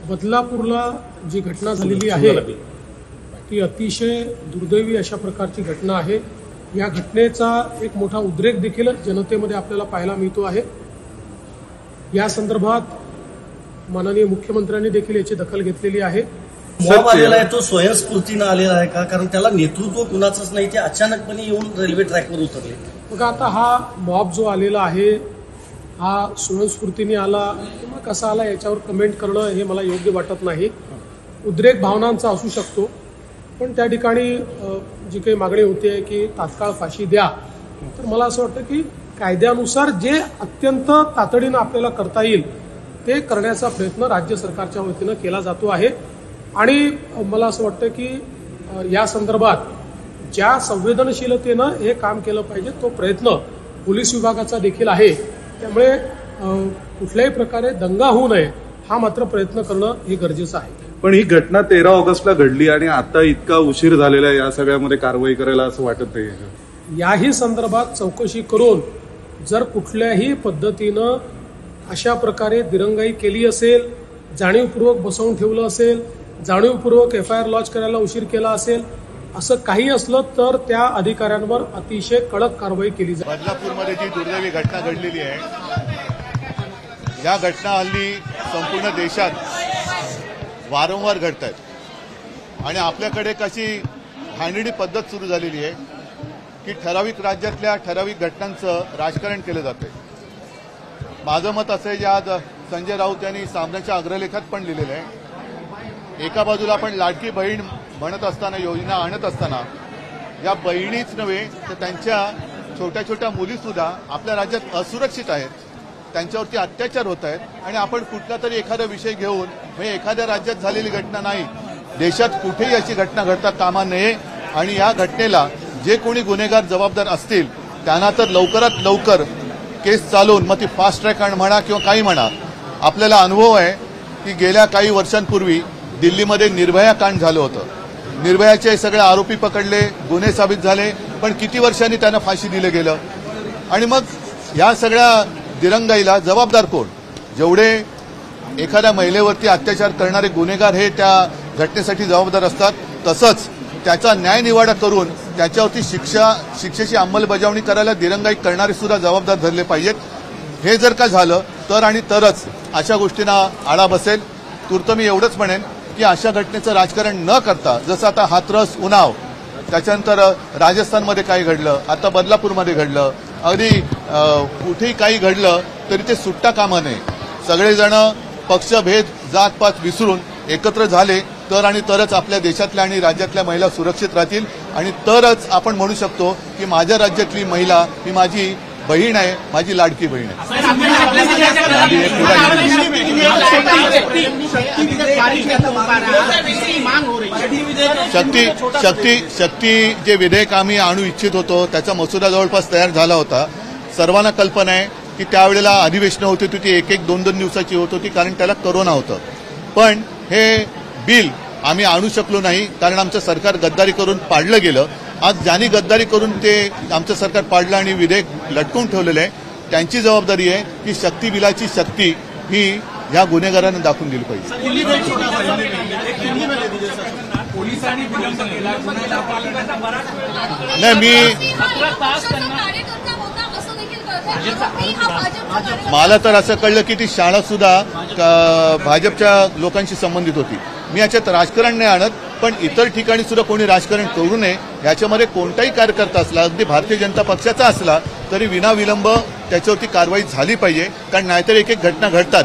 बदलापूरला जी घटना झालेली आहे ती अतिशय दुर्दैवी अशा प्रकारची घटना आहे। या घटनेचा एक मोठा उद्रेक देखील जनतेमध्ये आपल्याला पाहायला मिळतो आहे। या संदर्भात माननीय मुख्यमंत्र्यांनी देखील याची दखल घेतलेली आहे। मॉब आलेला आहे तो स्वयंस्फूर्तीने आलेला आहे का? कारण त्याला नेतृत्व कुणाचंच नाही, ते अचानकपणे येऊन रेल्वे ट्रॅकवर उतरले। बघा आता हा मॉब जो आलेला आहे हा स्वयंस्फूर्तीने आला किंवा कसा आला याच्यावर कमेंट करणं हे मला योग्य वाटत नाही। उद्रेक भावनांचा असू शकतो, पण त्या ठिकाणी जी काही मागणी होते की तात्काळ फाशी द्या, तर मला असं वाटतं की कायद्यानुसार जे अत्यंत तातडीनं आपल्याला करता येईल ते करण्याचा प्रयत्न राज्य सरकारच्या वतीनं केला जातो आहे। आणि मला असं वाटतं की या संदर्भात ज्या संवेदनशीलतेनं हे काम केलं पाहिजे तो प्रयत्न पोलीस विभागाचा देखील आहे। त्यामुळे कुठल्याही प्रकारे दंगा होऊ नये हा मात्र प्रयत्न करणं हे गरजेचं आहे। पण ही घटना 13 ऑगस्टला घडली आणि आता इतका उशीर झालेला आहे, या सगळ्यामध्ये कारवाई करायला असं वाटत नाही। याही संदर्भात चौकशी करून जर कुठल्याही पद्धतीनं अशा प्रकारे दिरंगाई केली असेल, जाणीवपूर्वक बसवून ठेवलं असेल, जाणीवपूर्वक FIR लॉन्च करायला उशीर केला असेल, असं काही असलं तर त्या अधिकाऱ्यांवर अतिशय कडक कारवाई केली जाईल। बदलापूरमध्ये जी दुर्दैवी घटना घडलेली आहे, या घटना हल्ली संपूर्ण देशात वारंवार घडत आहेत आणि आपल्याकडे कशी घाणेरडी पद्धत सुरू झालेली आहे की ठराविक राज्यातल्या ठराविक घटनांचं राजकारण केलं जातंय। माझं मत असं आहे की आज संजय राऊत यांनी सामनाच्या अग्रलेखात पण लिहिलेलं आहे, एका बाजूला आपण लाडकी बहीण म्हणत असताना, योजना आणत असताना या बहिणीच नव्हे तर त्यांच्या छोट्या छोट्या मुलीसुद्धा आपल्या राज्यात असुरक्षित आहेत, त्यांच्यावरती अत्याचार होत आहेत आणि आपण कुठला तरी एखादा विषय घेऊन म्हणजे एखाद्या राज्यात झालेली घटना नाही, देशात कुठेही अशी घटना घडता कामा नये आणि या घटनेला जे कोणी गुन्हेगार जबाबदार असतील त्यांना तर लवकरात लवकर केस चालवून मग ती फास्ट ट्रॅक म्हणा किंवा काही म्हणा। आपल्याला अनुभव आहे की गेल्या काही वर्षांपूर्वी दिल्लीमध्ये निर्भया कांड झालं होतं। निर्भयाचे सगळे आरोपी पकडले, गुन्हे साबित झाले, पण किती वर्षांनी त्यांना फाशी दिलं गेलं। आणि मग या सगळ्या दिरंगाईला जबाबदार कोण? जेवढे एखाद्या महिलेवरती अत्याचार करणारे गुन्हेगार हे त्या घटनेसाठी जबाबदार असतात, तसंच त्याचा न्यायनिवाडा करून त्याच्यावरती शिक्षेची अंमलबजावणी करायला दिरंगाई करणारे सुद्धा जबाबदार धरले पाहिजेत। हे जर का झालं तर आणि तरच अशा गोष्टींना आळा बसेल। तूर्त मी एवढंच म्हणेन की अशा घटनेचं राजकारण न करता, जसं आता हाथरस, उन्नाव, त्याच्यानंतर राजस्थानमध्ये काय घडलं, आता बदलापूरमध्ये घडलं, अगदी कुठेही काही घडलं तरी ते सुट्टा कामा नये। सगळेजण पक्षभेद, जातपात विसरून एकत्र झाले तर आणि तरच आपल्या देशातल्या आणि राज्यातल्या महिला सुरक्षित राहतील आणि तरच आपण म्हणू शकतो की माझ्या राज्यातली महिला ही माझी बहीण आहे, माझी लाडकी बहीण आहे। शक्ती जे विधेयक आम्ही आणू इच्छित होतो त्याचा मसुदा जवळपास तयार झाला होता। सर्वांना कल्पना आहे की त्यावेळेला अधिवेशनं होती ती 1-2 दिवसाची होत होती कारण त्याला कोरोना होतं। पण हे बिल आम्ही आणू शकलो नाही कारण आमचं सरकार गद्दारी करून पाडलं गेलं। आज ज्यांनी गद्दारी करून ते आमचं सरकार पाडलं आणि विधेयक लटकून ठेवलेलं आहे, त्यांची जबाबदारी आहे की शक्ती बिलाची शक्ती ही ह्या गुन्हेगारांना दाखवून दिली पाहिजे। नाही, मला तर असं कळलं की ती शाळा सुद्धा भाजपच्या लोकांशी संबंधित होती। मी याच्यात राजकारण नाही आणत, पण इतर ठिकाणी सुद्धा कोणी राजकारण करू नये। याच्यामध्ये कोणताही कार्यकर्ता असला, अगदी भारतीय जनता पक्षाचा असला तरी विनाविलंब त्याच्यावरती कारवाई झाली पाहिजे, कारण नाहीतर एक एक घटना घडतात।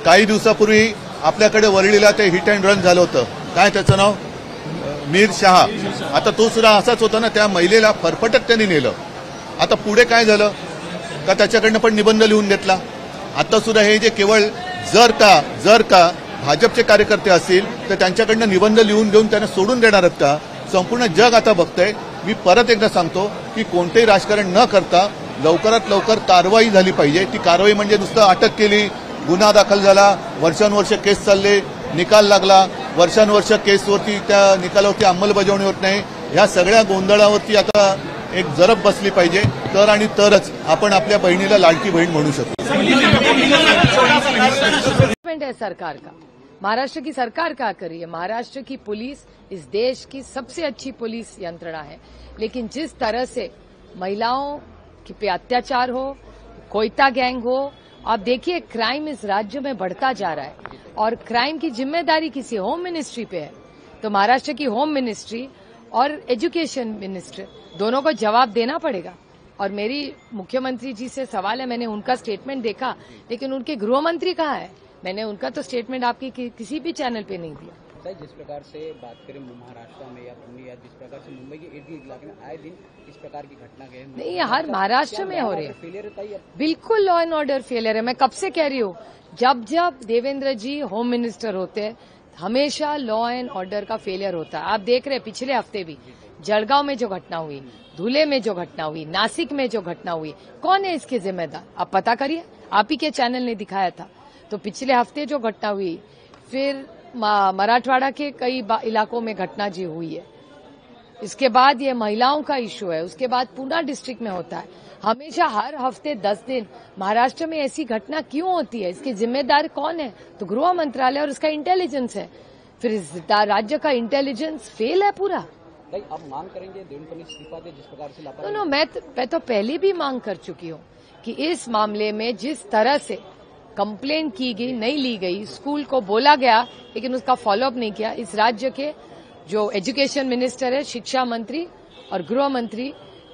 काही दिवसापूर्वी आपल्याकडे वरळीला ते हिट अँड रन झालं होतं, काय त्याचं नाव, मीर शहा, आता तो सुद्धा असाच होता ना, त्या महिलेला फरफटत त्यांनी नेलं। आता पुढे काय झालं का त्याच्याकडनं पण निबंध लिहून घेतला। आता सुद्धा हे जे केवळ जर का भाजपचे कार्यकर्ते असतील तर त्यांच्याकडनं निबंध लिहून घेऊन त्यांना सोडून देणार आहेत का? संपूर्ण जग आता बघतंय। मी परत एकदा सांगतो की कोणतेही राजकारण न करता लवकरात लवकर कारवाई झाली पाहिजे। ती कारवाई म्हणजे नुसतं अटक केली, गुन्हा दाखल झाला, वर्षानुवर्ष केस चालले, निकाल लागला, वर्षानुवर्ष केसवरती त्या निकालावरती अंमलबजावणी होत नाही, ह्या सगळ्या गोंधळावरती आता एक जरब बसली पाहिजे, तर आणि तरच आपण आपल्या बहिणीला लाडकी बहीण म्हणू शकतो। है सरकार का महाराष्ट्र की सरकार क्या कर रही है? महाराष्ट्र की पुलिस इस देश की सबसे अच्छी पुलिस यंत्रणा है, लेकिन जिस तरह से महिलाओं पे अत्याचार हो, कोयता गैंग हो, आप देखिए क्राइम इस राज्य में बढ़ता जा रहा है और क्राइम की जिम्मेदारी किसी होम मिनिस्ट्री पे है। तो महाराष्ट्र की होम मिनिस्ट्री और एजुकेशन मिनिस्टर दोनों को जवाब देना पड़ेगा। और मेरी मुख्यमंत्री जी से सवाल है, मैंने उनका स्टेटमेंट देखा, लेकिन उनके गृह मंत्री कहाँ है? मैंने उनका तो स्टेटमेंट आपकी किसी भी चैनल पे नहीं दिया। जिस प्रकार से बात करें महाराष्ट्र में या पुणे या जिस प्रकार से मुंबई के इर्द गिर्द इलाके में आए दिन इस प्रकार की घटना गए नहीं, हर महाराष्ट्र में हो रही है। फेलियर है, बिल्कुल लॉ एंड ऑर्डर फेलियर है। मैं कब से कह रही हूँ, जब देवेंद्र जी होम मिनिस्टर होते हैं हमेशा लॉ एंड ऑर्डर का फेलियर होता है। आप देख रहे हैं पिछले हफ्ते भी जलगांव में जो घटना हुई, धुले में जो घटना हुई, नासिक में जो घटना हुई, कौन है इसके जिम्मेदार? आप पता करिए, आप ही के चैनल ने दिखाया था। तो पिछले हफ्ते जो घटना हुई, फिर मराठवाड़ा के कई इलाकों में घटना जी हुई है, इसके बाद ये महिलाओं का इश्यू है, उसके बाद पूना डिस्ट्रिक्ट में होता है। हमेशा हर हफ्ते 10 दिन महाराष्ट्र में ऐसी घटना क्यों होती है? इसकी जिम्मेदार कौन है? तो गृह मंत्रालय और उसका इंटेलिजेंस है। फिर इस राज्य का इंटेलिजेंस फेल है पूरा। आप मांग करेंगे देवेंद्र फडणवीस इस्तीफा दे जिस प्रकार से नो, मैं तो पहले भी मांग कर चुकी हूँ कि इस मामले में जिस तरह से कंप्लेन की गई, नहीं ली गई, स्कूल को बोला गया लेकिन उसका फॉलोअप नहीं किया। इस राज्य के जो एजुकेशन मिनिस्टर है, शिक्षा मंत्री और गृह मंत्री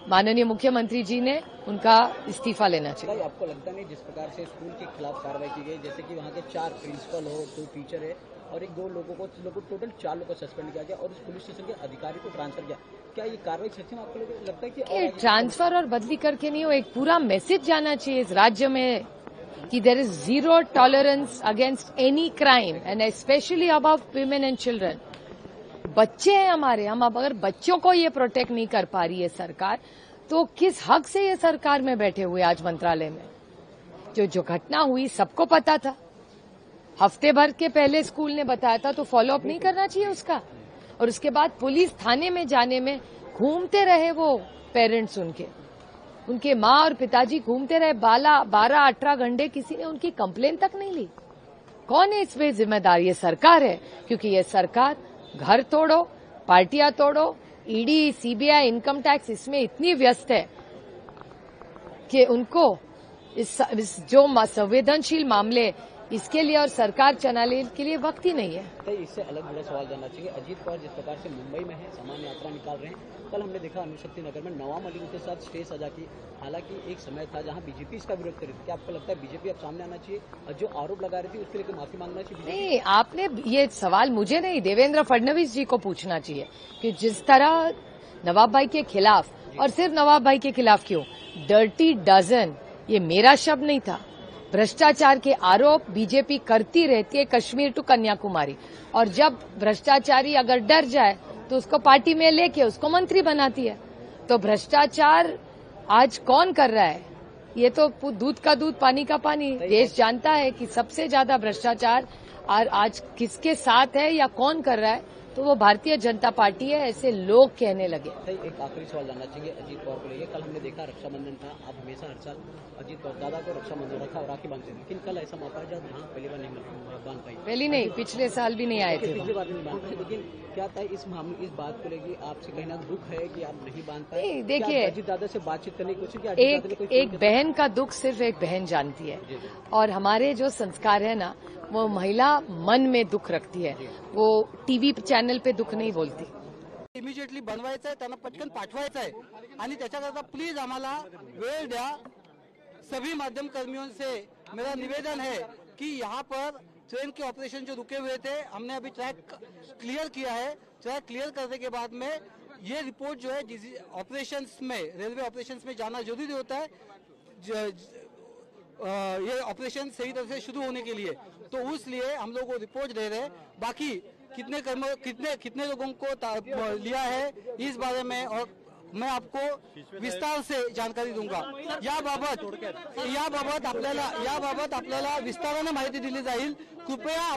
माननीय मुख्यमंत्री जी ने उनका इस्तीफा लेना चाहिए। आपको लगता नहीं जिस प्रकार से स्कूल के खिलाफ कार्रवाई की गई, जैसे कि वहाँ के 4 प्रिंसिपल हो, 2 टीचर है और 1-2 लोगों को टोटल 4 लोगों को सस्पेंड किया गया और उस पुलिस स्टेशन के अधिकारी को ट्रांसफर किया, क्या ये कार्रवाई सच्ची में आपको लगता है कि ट्रांसफर और बदली करके नहीं हो, एक पूरा मैसेज जाना चाहिए इस राज्य में कि there is 0 tolerance against any crime and specially about women and children. बच्चे हैं हमारे, हम अब अगर बच्चों को ये प्रोटेक्ट नहीं कर पा रही है सरकार, तो किस हक से ये सरकार में बैठे हुए आज मंत्रालय में? जो घटना हुई सबको पता था, हफ्ते भर के पहले स्कूल ने बताया था, तो फॉलोअप नहीं करना चाहिए उसका? और उसके बाद पुलिस थाने में जाने में घूमते रहे वो पेरेंट्स, उनके माँ और पिताजी घूमते रहे 12-18 घंटे, किसी ने उनकी कंप्लेन तक नहीं ली। कौन है इसमें जिम्मेदार? ये सरकार है, क्योंकि ये सरकार घर तोड़ो, पार्टियां तोड़ो, ईडी, सीबीआई, इनकम टैक्स इसमें इतनी व्यस्त है कि उनको इस जो संवेदनशील मामले इसके लिए और सरकार चलाने के लिए वक्त ही नहीं है। तो इससे अलग बड़ा सवाल जानना चाहिए, अजीत पवार जिस प्रकार से मुंबई में है, सामान्य यात्रा निकाल रहे हैं, कल हमने देखा अनुशक्ति नगर में नवाब मलिक के साथ स्टेज सजा की। हालांकि एक समय था जहां बीजेपी इसका विरोध कर रही थी, क्या आपको लगता है बीजेपी अब सामने आना चाहिए और जो आरोप लगा रही थी उसके लिए माफी मांगना चाहिए? नहीं, आपने ये सवाल मुझे नहीं, देवेंद्र फडणवीस जी को पूछना चाहिए कि जिस तरह नवाब भाई के खिलाफ, और सिर्फ नवाब भाई के खिलाफ क्यों, डर्टी डजन, ये मेरा शब्द नहीं था, भ्रष्टाचार के आरोप बीजेपी करती रहती है कश्मीर टू कन्याकुमारी, और जब भ्रष्टाचारी अगर डर जाए तो उसको पार्टी में लेके उसको मंत्री बनाती है। तो भ्रष्टाचार आज कौन कर रहा है? ये तो दूध का दूध पानी का पानी। देश जानता है कि सबसे ज्यादा भ्रष्टाचार आज किसके साथ है या कौन कर रहा है, तो वो भारतीय जनता पार्टी है, ऐसे लोग कहने लगे। एक आखिरी सवाल जानना चाहिए अजीत पवार को लेकर, कल हमने देखा रक्षाबंधन था, आप हमेशा हर साल अजीत पवार दादा को रक्षाबंधन रखा और राखी बांधते थे, लेकिन कल ऐसा मौका है जब पहली बार नहीं बांध पाई। पहली नहीं, पिछले साल भी नहीं आए थे, पिछली बार नहीं बांध पाए, लेकिन क्या था इस मामले, इस बात को लेकर आपसे कहीं ना दुख है कि आप नहीं बांध पाए? देखिए, अजीत दादा से बातचीत करने की कोशिश की, एक बहन का दुख सिर्फ एक बहन जानती है, और हमारे जो संस्कार है ना, वो महिला मन में दुख रखती है, वो टीव्ही चॅनल पे दुख नहीं बोलती। इमिजिएटली बनवायचं आहे, त्यांना पटकन पाठवायचं आहे आणि त्याच्याकरता प्लीज आम्हाला वेळ द्या। सभी माध्यम कर्मियों से मेरा निवेदन है कि यहाँ पर ट्रेन के ऑपरेशन जो रुके हुए थे, हमने अभी ट्रैक क्लियर किया है। ट्रैक क्लियर करने के बाद में ये रिपोर्ट जो है ऑपरेशंस में, रेलवे ऑपरेशंस में जाना जरूरी होता है, ये ऑपरेशन सही तरह से शुरू होने के लिए, तो उसलिए हम लोग वो रिपोर्ट दे रहे हैं। बाकी कितने लोगों को लिया है इस बारे में और मैं आपको विस्तार से जानकारी दूंगा। याबाबत आपल्याला विस्ताराने माहिती दिली जाईल। कृपया